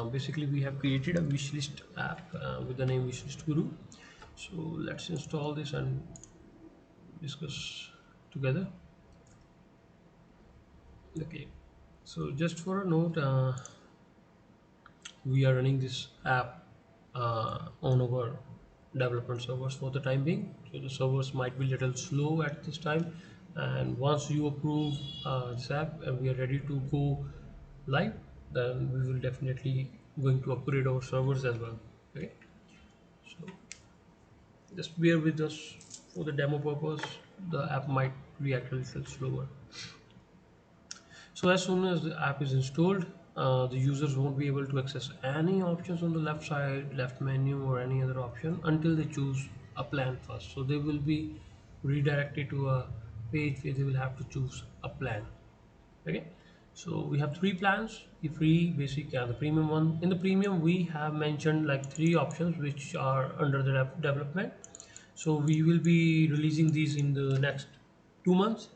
basically we have created a wishlist app with the name Wishlist Guru. So let's install this and discuss together. Okay, so just for a note, we are running this app on our development servers for the time being, so the servers might be little slow at this time, and once you approve this app and we are ready to go live, then we will definitely going to upgrade our servers as well. Okay, so just bear with us for the demo purpose. The app might react a little slower. So as soon as the app is installed, the users won't be able to access any options on the left side, left menu, or any other option until they choose a plan first. So they will be redirected to a page where they will have to choose a plan. Okay. So we have three plans: the free, basic, and the premium one. In the premium, we have mentioned like three options which are under the development. So we will be releasing these in the next 2 months.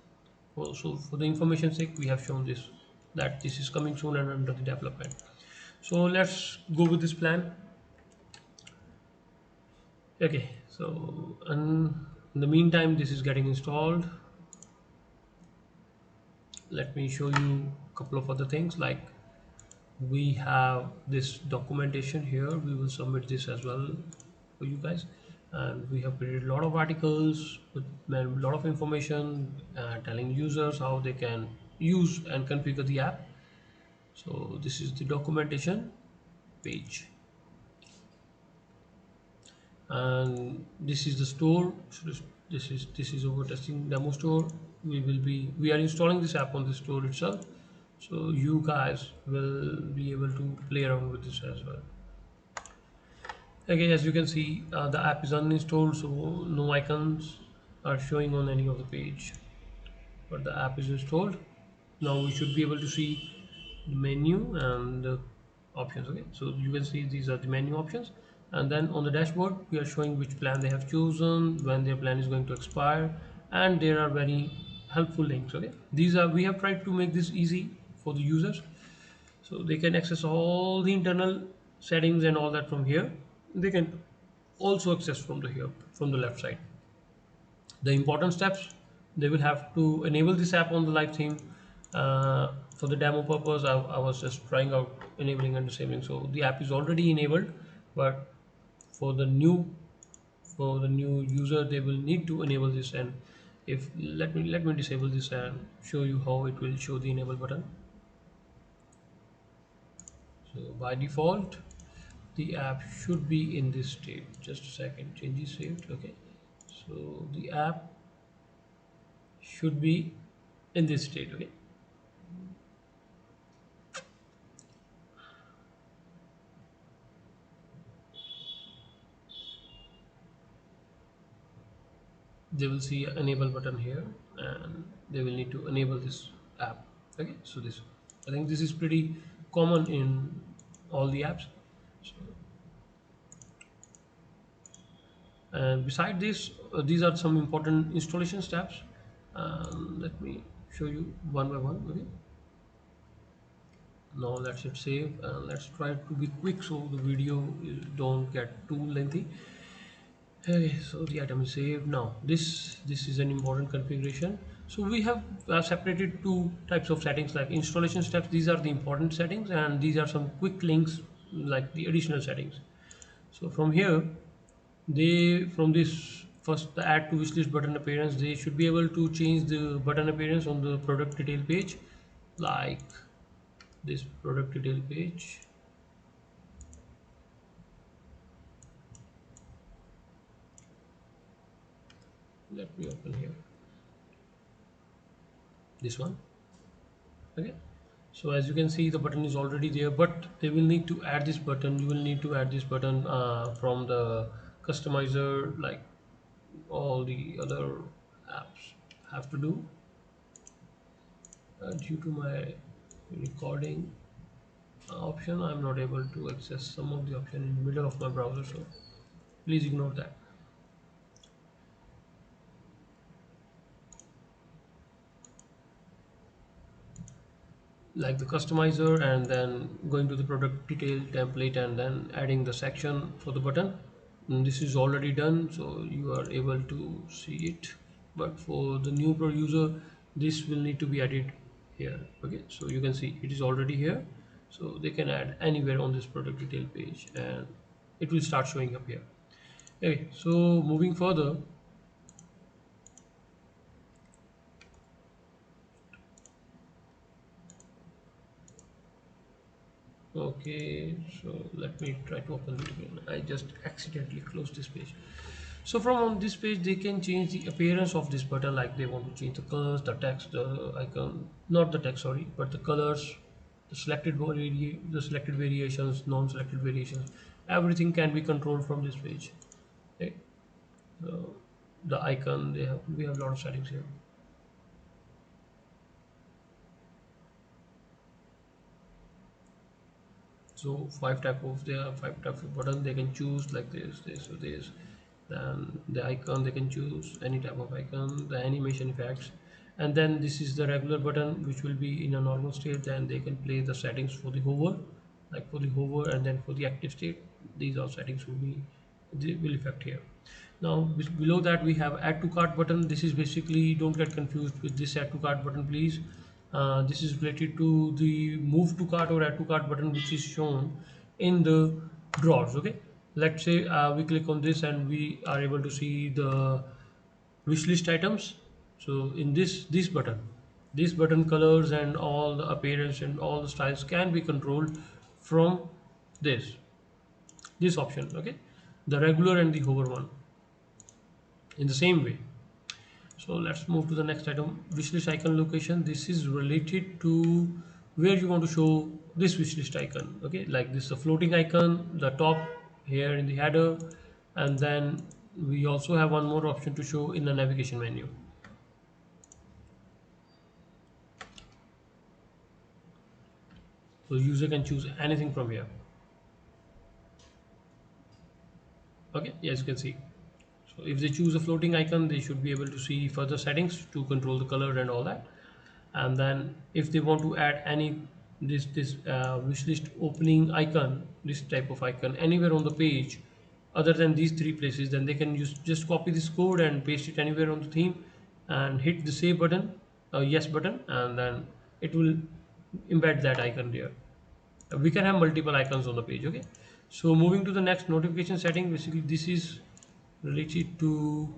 Also, for the information sake, we have shown this that this is coming soon and under the development. So let's go with this plan. Okay, so in the meantime, this is getting installed. Let me show you a couple of other things. Like, we have this documentation here. We will submit this as well for you guys, and we have created a lot of articles with a lot of information telling users how they can use and configure the app. So this is the documentation page, and this is the store. So this is our testing demo store. We are installing this app on the store itself, so you guys will be able to play around with this as well. Okay, as you can see, the app is uninstalled, so no icons are showing on any of the page, but the app is installed. Now we should be able to see the menu and the options. Okay, so you can see these are the menu options, and then on the dashboard we are showing which plan they have chosen, when their plan is going to expire, and there are very helpful links. Okay, these are, we have tried to make this easy for the users, so they can access all the internal settings and all that from here. They can also access from the here, from the left side, the important steps. They will have to enable this app on the live theme. For the demo purpose, I was just trying out enabling and disabling, so the app is already enabled, but for the new user, they will need to enable this. And if let me disable this and show you how it will show the enable button. So by default, the app should be in this state. Just a second, change is saved. Okay, so the app should be in this state. Okay, they will see enable button here, and they will need to enable this app. Okay, so this, I think this is pretty common in all the apps. So, and beside this, these are some important installation steps. Let me show you one by one. Okay, now let's hit save, and let's try to be quick so the video don't get too lengthy. Okay, so the item is saved. Now this is an important configuration. So we have separated two types of settings, like installation steps. These are the important settings, and these are some quick links like the additional settings. So from here, they, from this first, the add to wishlist button appearance, they should be able to change the button appearance on the product detail page, like this product detail page. Let me open here this one. Okay, so as you can see, the button is already there, but they will need to add this button. You will need to add this button from the customizer, like all the other apps have to do. Due to my recording option, I'm not able to access some of the option in the middle of my browser, so please ignore that. like the customizer, and then going to the product detail template and then adding the section for the button. And this is already done, so you are able to see it, but for the new pro user this will need to be added here. Okay, so you can see it is already here, so they can add anywhere on this product detail page and it will start showing up here. Okay, so moving further. Okay, so let me try to open it again. I just accidentally closed this page. So from on this page, they can change the appearance of this button, like they want to change the colors, the text, the icon, not the text, sorry, but the colors, the selected variations, non-selected variations. Everything can be controlled from this page. Okay. So the icon, we have a lot of settings here. So there are five types of button they can choose, like this or this. Then the icon, they can choose any type of icon, the animation effects, and then this is the regular button which will be in a normal state. Then they can play the settings for the hover, like for the hover, and then for the active state, these are settings they will affect here. Now below that we have add to cart button. This is basically, don't get confused with this add to cart button please. This is related to the move to cart or add to cart button, which is shown in the drawers. Okay, let's say we click on this and we are able to see the wish list items. So in this button colors and all the appearance and all the styles can be controlled from this option. Okay, the regular and the hover one in the same way. So let's move to the next item, wishlist icon location. This is related to where you want to show this wishlist icon. Okay, like this, the floating icon, the top here in the header, and then we also have one more option to show in the navigation menu. So user can choose anything from here. Okay, as you can see. So if they choose a floating icon, they should be able to see further settings to control the color and all that. And then if they want to add any wish list opening icon, this type of icon anywhere on the page other than these three places, then they can just copy this code and paste it anywhere on the theme and hit the save button, yes button, and then it will embed that icon there. We can have multiple icons on the page. Okay, so moving to the next, notification setting. Basically this is related to,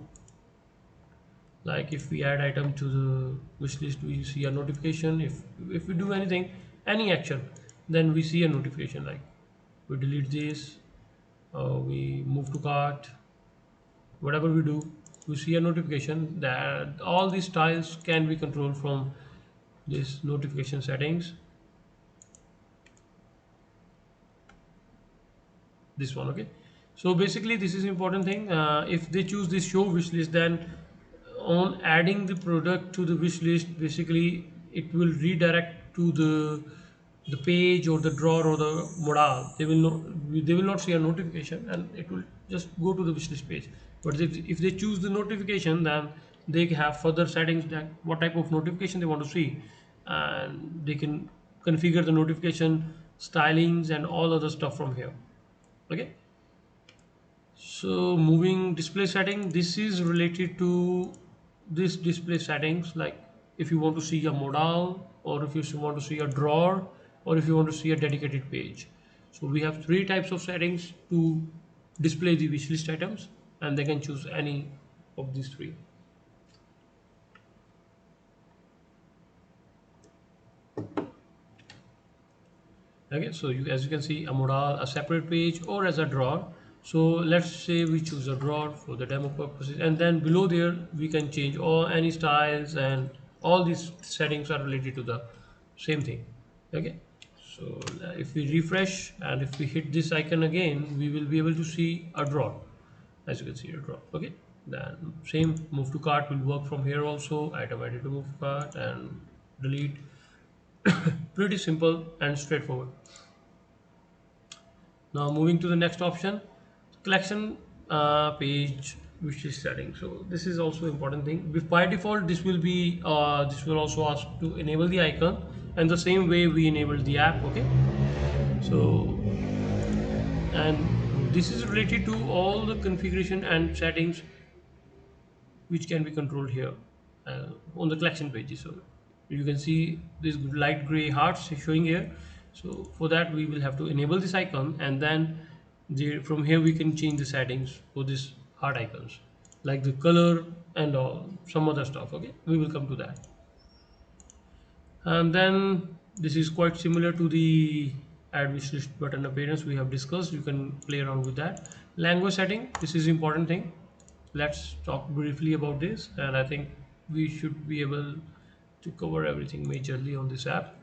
like if we add item to the wish list, we see a notification. If we do anything, any action, then we see a notification. Like we delete this, we move to cart, whatever we do, we see a notification. That all these styles can be controlled from this notification settings. This one. Okay, so basically this is important thing. If they choose this show wish list, then on adding the product to the wish list, basically it will redirect to the page or the drawer or the modal. They will not see a notification and it will just go to the wish list page. But if they choose the notification, then they have further settings that what type of notification they want to see, and they can configure the notification stylings and all other stuff from here. Okay, so moving display setting, this is related to this display settings. Like if you want to see a modal, or if you want to see a drawer, or if you want to see a dedicated page. So we have three types of settings to display the wishlist items, and they can choose any of these three. Okay, so as you can see, a modal, a separate page, or as a drawer. So let's say we choose a drawer for the demo purposes, and then below there we can change all any styles, and all these settings are related to the same thing. Okay, so if we refresh and if we hit this icon again, we will be able to see a drawer. As you can see, a drawer. Okay, then same move to cart will work from here also. Item added to move to cart and delete. Pretty simple and straightforward. Now moving to the next option, collection page which is setting. So this is also important thing. By default, this will also ask to enable the icon and the same way we enabled the app. Okay, so and this is related to all the configuration and settings which can be controlled here on the collection pages. So you can see this light gray hearts showing here. So for that we will have to enable this icon, and then from here we can change the settings for this heart icons, like the color and some other stuff. Okay, we will come to that. And then this is quite similar to the add wish list button appearance we have discussed. You can play around with that. Language setting, this is important thing. Let's talk briefly about this, and I think we should be able to cover everything majorly on this app.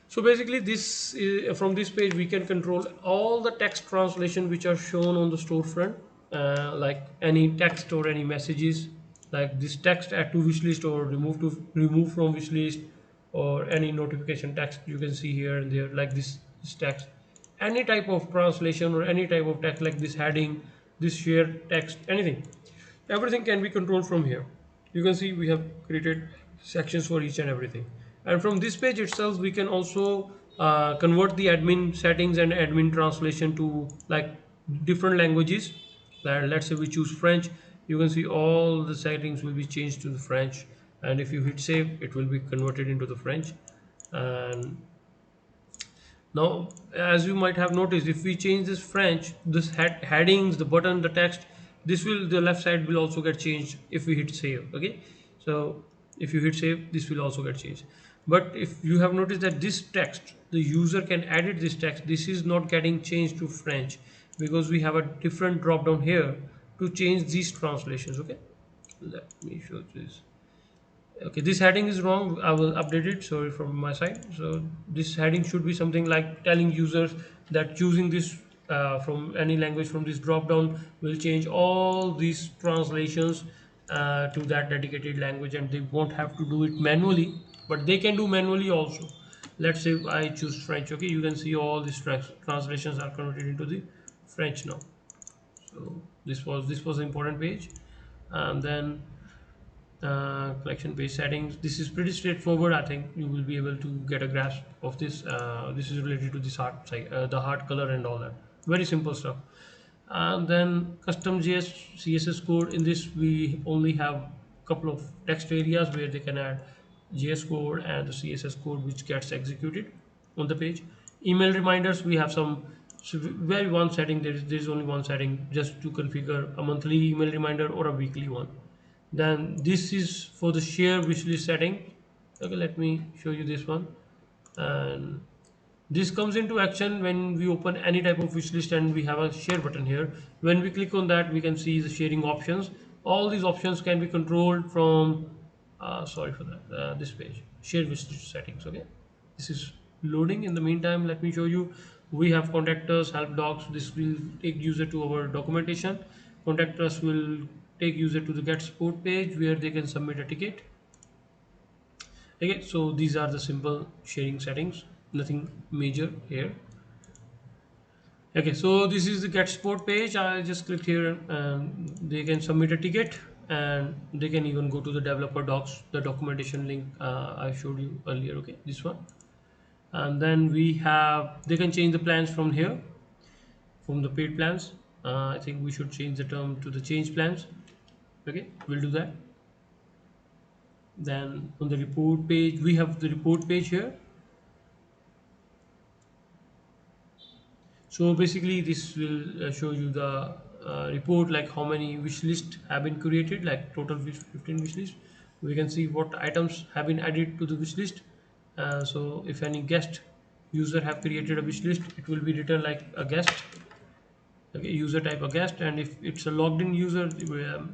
So basically this is, from this page we can control all the text translation which are shown on the storefront, like any text or any messages, like this text add to wishlist or remove from wishlist, or any notification text you can see here and there, like this text, any type of translation or any type of text like this heading, this shared text, anything, everything can be controlled from here. You can see we have created sections for each and everything, and from this page itself we can also convert the admin settings and admin translation to like different languages. Let's say we choose French, you can see all the settings will be changed to the French, and if you hit save it will be converted into the French. And now, as you might have noticed, if we change this French, this headings, the button, the text, this will, the left side will also get changed if we hit save. Okay, so if you hit save, this will also get changed. But if you have noticed that this text, the user can edit this text, this is not getting changed to French, because we have a different drop down here to change these translations. Okay, let me show this. Okay, this heading is wrong, I will update it, sorry, from my side. So this heading should be something like telling users that choosing this from any language from this drop down will change all these translations to that dedicated language, and they won't have to do it manually, but they can do manually also. Let's say I choose French. Okay, you can see all these translations are converted into the French now. So this was an important page. And then collection page settings, this is pretty straightforward. I think you will be able to get a grasp of this. This is related to this heart the heart color and all that, very simple stuff. And then custom CSS code, in this we only have a couple of text areas where they can add JS code and the CSS code which gets executed on the page. Email reminders, we have some, so very one setting, there is only one setting just to configure a monthly email reminder or a weekly one. Then this is for the share wishlist setting. Okay, let me show you this one. And this comes into action when we open any type of wish list and we have a share button here. When we click on that, we can see the sharing options. All these options can be controlled from sorry for that, this page, share wish list settings. Okay, this is loading. In the meantime, let me show you. We have contact us, help docs. This will take user to our documentation. Contact us will take user to the get support page where they can submit a ticket. Okay, so these are the simple sharing settings, nothing major here. Okay, so this is the get support page. I just click here and they can submit a ticket, and they can even go to the developer docs, the documentation link I showed you earlier. Okay, this one. And then we have, they can change the plans from here, from the paid plans. I think we should change the term to the change plans. Okay, we'll do that. Then on the report page, we have the report page here. So basically this will show you the report, like how many wish list have been created, like total 15 wish list. We can see what items have been added to the wish list. So if any guest user have created a wish list, it will be written like a guest. Okay, user type a guest, and if it's a logged in user,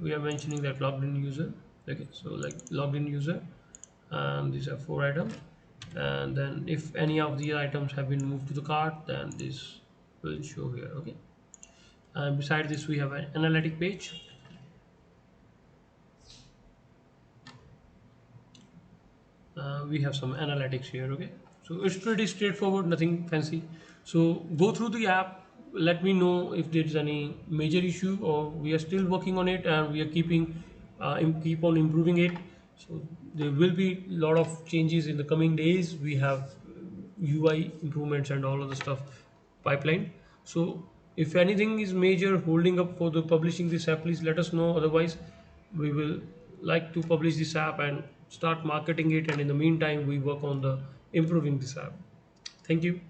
we are mentioning that logged in user. Okay, so like logged in user, and these are 4 items. And then if any of the items have been moved to the cart, then this will show here. Okay, and beside this we have an analytic page. We have some analytics here. Okay, so it's pretty straightforward, nothing fancy. So go through the app, let me know if there is any major issue, or we are still working on it and we are keep on improving it. So there will be a lot of changes in the coming days. We have UI improvements and all of the stuff pipeline. So if anything is major holding up for the publishing this app, please let us know. Otherwise, we will like to publish this app and start marketing it. And in the meantime, we work on the improving this app. Thank you.